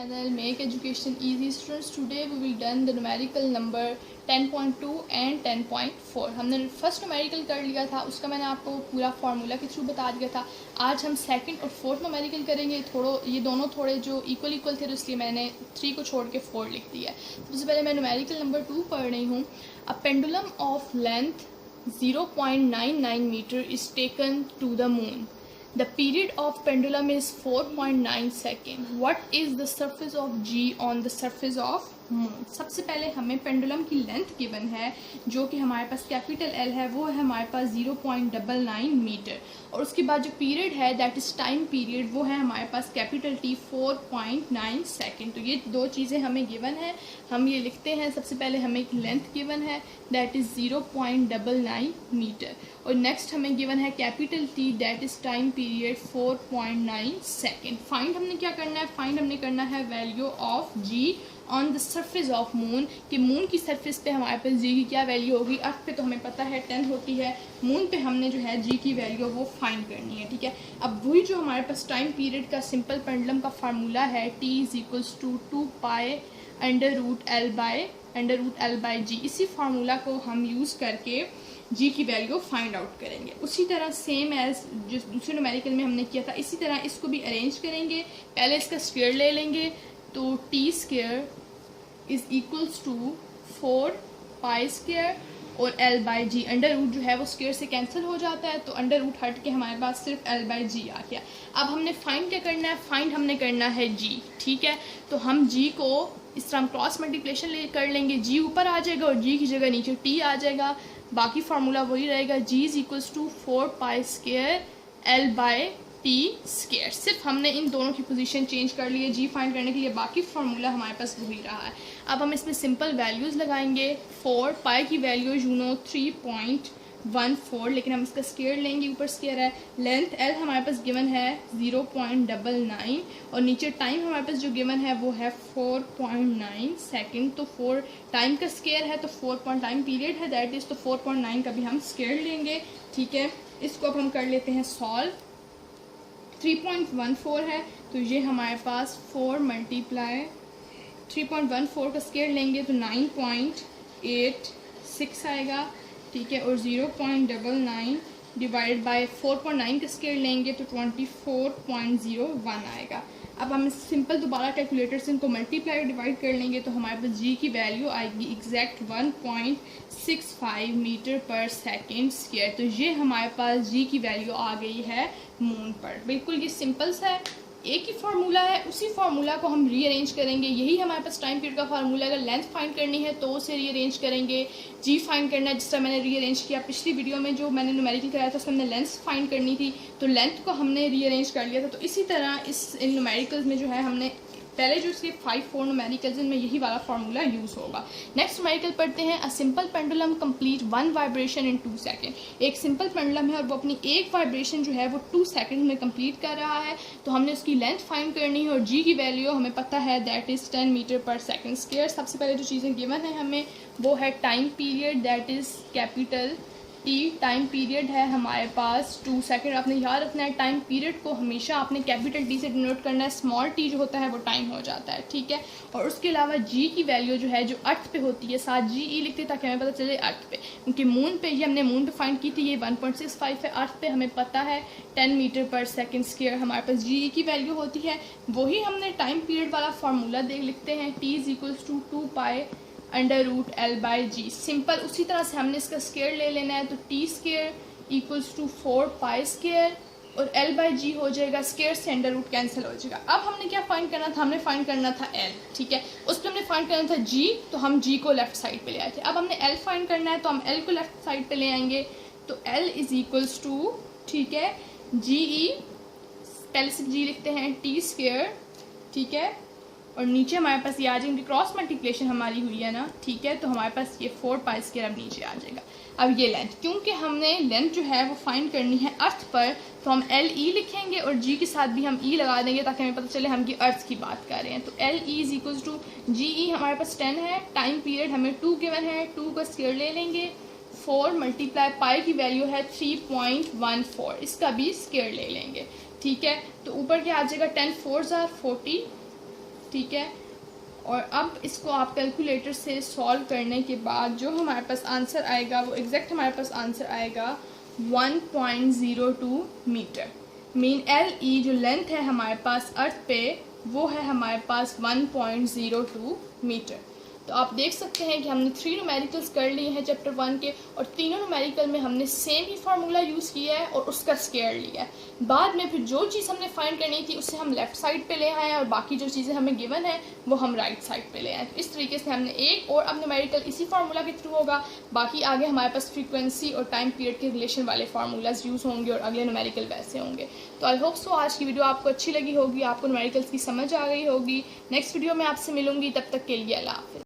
channel Make Education Easy. Students, today we will done the numerical number 10.2 and 10.4. हमने first numerical कर लिया था, उसका मैंने आपको पूरा फार्मूला के थ्रू बता दिया था. आज हम सेकंड और फोर्थ न्यूमेरिकल करेंगे. ये दोनों थोड़े जो इक्वल थे, तो इसलिए मैंने 3 को छोड़ के 4 लिख दिया है. सबसे पहले मैं न्यूमेरिकल नंबर 2 पढ़ रही हूँ. A pendulum of length 0.99 metre is taken to the moon. The period of pendulum is 4.9 seconds. What is the surface of G on the surface of moon? सबसे पहले हमें पेंडुलम की लेंथ गिवन है जो कि हमारे पास कैपिटल L है, वो है हमारे पास 0.99 मीटर. और उसके बाद जो पीरियड है दैट इज़ टाइम पीरियड, वो है हमारे पास कैपिटल T 4.9 सेकेंड. तो ये दो चीज़ें हमें गिवन है, हम ये लिखते हैं. सबसे पहले हमें एक लेंथ गिवन है दैट इज़ 0.99 मीटर, और नेक्स्ट हमें गिवन है capital T that is time period 4.9 second. Find हमने क्या करना है? फाइंड हमने करना है value of G on the surface of moon, कि मून की सरफेस पे हमारे पास जी की क्या वैल्यू होगी. अर्थ पे तो हमें पता है 10 होती है, मून पे हमने जो है जी की वैल्यू वो फाइंड करनी है. ठीक है, अब वही जो हमारे पास टाइम पीरियड का सिंपल पेंडुलम का फार्मूला है T is equals to 2 pi under root L by G. इसी फार्मूला को हम यूज़ करके जी की वैल्यू फाइंड आउट करेंगे. उसी तरह सेम एज जो दूसरे न्यूमेरिकल में हमने किया था, इसी तरह इसको भी अरेंज करेंगे. पहले इसका स्क्वायर ले लेंगे, तो T square is equals to 4 pi square और L by G. Under root जो है वो स्क्वायर से कैंसिल हो जाता है, तो अंडर रूट हट के हमारे पास सिर्फ एल बाई जी आ गया. अब हमने फाइंड क्या करना है? फाइंड हमने करना है जी. ठीक है, तो हम जी को इस तरह क्रॉस मल्टीप्लिकेशन कर लेंगे. जी ऊपर आ जाएगा और जी की जगह नीचे टी आ जाएगा. बाकी फार्मूला वही रहेगा, G is equals to 4 pi square L by T square. सिर्फ हमने इन दोनों की पोजीशन चेंज कर ली है जी फाइंड करने के लिए, बाकी फार्मूला हमारे पास वही रहा है. अब हम इसमें सिंपल वैल्यूज़ लगाएंगे. 4 पाई की वैल्यू 3.14, लेकिन हम इसका स्क्वायर लेंगे, ऊपर स्क्वायर है. लेंथ एल हमारे पास गिवन है 0.99, और नीचे टाइम हमारे पास जो गिवन है वो है 4.9 सेकेंड. तो 4 टाइम का स्क्वायर है, तो 4 टाइम पीरियड है दैट इज़, तो 4.9 का भी हम स्क्वायर लेंगे. ठीक है, इसको अब हम कर लेते हैं सॉल्व. 3.14 है, तो ये हमारे पास 4 मल्टीप्लाई 3.14 का स्क्वायर लेंगे तो 9.86 आएगा. ठीक है, और 0.99 डिवाइड बाय 4.9 का स्क्वायर लेंगे तो 24.01 आएगा. अब हम सिंपल दोबारा कैलकुलेटर से इनको मल्टीप्लाई डिवाइड कर लेंगे, तो हमारे पास जी की वैल्यू आएगी एग्जैक्ट 1.65 मीटर पर सेकेंड स्क्वायर. तो ये हमारे पास जी की वैल्यू आ गई है मून पर. बिल्कुल ये सिंपल सा है, एक ही फार्मूला है, उसी फार्मूला को हम रीअरेंज करेंगे. यही हमारे पास टाइम पीरियड का फार्मूला. अगर लेंथ फाइंड करनी है तो उसे रीअरेंज करेंगे. जी फाइंड करना है जिस तरह मैंने रीअरेंज किया पिछली वीडियो में जो मैंने न्यूमेरिकल कराया था, उसमें हमने लेंथ फाइंड करनी थी, तो लेंथ को हमने रीअरेंज कर लिया था. तो इसी तरह इन न्यूमेरिकल्स में जो है हमने पहले जो इसके 5-4 न्यूमेरिकल्स में यही वाला फार्मूला यूज़ होगा. नेक्स्ट न्यूमेरिकल पढ़ते हैं. A simple pendulum complete 1 vibration in 2 second. एक सिंपल पेंडुलम है और वो अपनी एक वाइब्रेशन जो है वो 2 सेकेंड में कंप्लीट कर रहा है. तो हमने उसकी लेंथ फाइंड करनी है, और जी की वैल्यू हमें पता है दैट इज़ 10 मीटर पर सेकेंड स्क्वायर. सबसे पहले जो चीज़ें गिवन है हमें वो है time period that is capital T. Time period है हमारे पास 2 सेकेंड. आपने याद रखना है टाइम पीरियड को हमेशा आपने कैपिटल टी से डिनोट करना है. स्मॉल टी जो होता है वो टाइम हो जाता है. ठीक है, और उसके अलावा जी की वैल्यू जो है जो अर्थ पे होती है, साथ जी ई लिखते ताकि हमें पता चले अर्थ पे, क्योंकि मून पे ये हमने मून पे फाइंड की थी, ये 1.65 है. अर्थ पे हमें पता है 10 मीटर पर सेकेंड स्क्वायर हमारे पास जी ई की वैल्यू होती है. वही हमने टाइम पीरियड वाला फार्मूला देख लिखते हैं. T is equals to 2 pi under root L by G. Simple उसी तरह से हमने इसका स्क्वायर ले लेना है, तो T square equals to 4 pi square और एल बाई जी हो जाएगा. स्क्वायर से अंडर रूट कैंसिल हो जाएगा. अब हमने क्या फाइंड करना था? हमने फाइंड करना था एल. ठीक है, उस पर हमने फाइंड करना था जी, तो हम जी को लेफ्ट साइड पे ले आए थे. अब हमने एल फाइंड करना है, तो हम एल को लेफ्ट साइड पे ले आएंगे. तो एल इज इक्वल्स टू, ठीक है, जी ई, पहले से जी लिखते हैं टी स्क्वायर. ठीक है, और नीचे हमारे पास ये आ जाएंगे, क्रॉस मल्टीप्लिकेशन हमारी हुई है ना. ठीक है, तो हमारे पास ये 4 पाई स्क्वायर अब नीचे आ जाएगा. अब ये लेंथ, क्योंकि हमने लेंथ जो है वो फाइंड करनी है अर्थ पर, तो हम एल ई लिखेंगे और जी के साथ भी हम ई लगा देंगे ताकि हमें पता चले हम की अर्थ की बात कर रहे हैं. तो L E is equals to G E हमारे पास 10 है. टाइम पीरियड हमें 2 गिवन है, 2 का स्क्वायर ले लेंगे. 4 मल्टीप्लाई पाई की वैल्यू है 3.14, इसका भी स्क्वायर ले लेंगे. ठीक है, तो ऊपर क्या आ जाएगा 10 4 ज़ार 40, ठीक है। और अब इसको आप कैलकुलेटर से सॉल्व करने के बाद जो हमारे पास आंसर आएगा वो एग्जैक्ट हमारे पास आंसर आएगा 1.02 मीटर। मीन LE जो लेंथ है हमारे पास अर्थ पे वो है हमारे पास 1.02 मीटर। तो आप देख सकते हैं कि हमने 3 न्यूमेरिकल्स कर लिए हैं चैप्टर 1 के, और तीनों न्यूमेरिकल में हमने सेम ही फार्मूला यूज़ किया है और उसका स्क्वायर लिया है। बाद में फिर जो चीज़ हमने फाइंड करनी थी उससे हम लेफ़्ट साइड पे ले आए हैं और बाकी जो चीज़ें हमें गिवन है वो हम राइट साइड पे ले आए। तो इस तरीके से हमने एक और अब न्यूमेरिकल इसी फार्मूला के थ्रू होगा, बाकी आगे हमारे पास फ्रीक्वेंसी और टाइम पीरियड के रिलेशन वाले फार्मूलाज यूज़ होंगे और अगले न्यूमेरिकल वैसे होंगे। तो आई होप सो आज की वीडियो आपको अच्छी लगी होगी, आपको न्यूमेरिकल्स की समझ आ गई होगी। नेक्स्ट वीडियो में आपसे मिलूंगी, तब तक के लिए अल्लाह हाफ़िज़।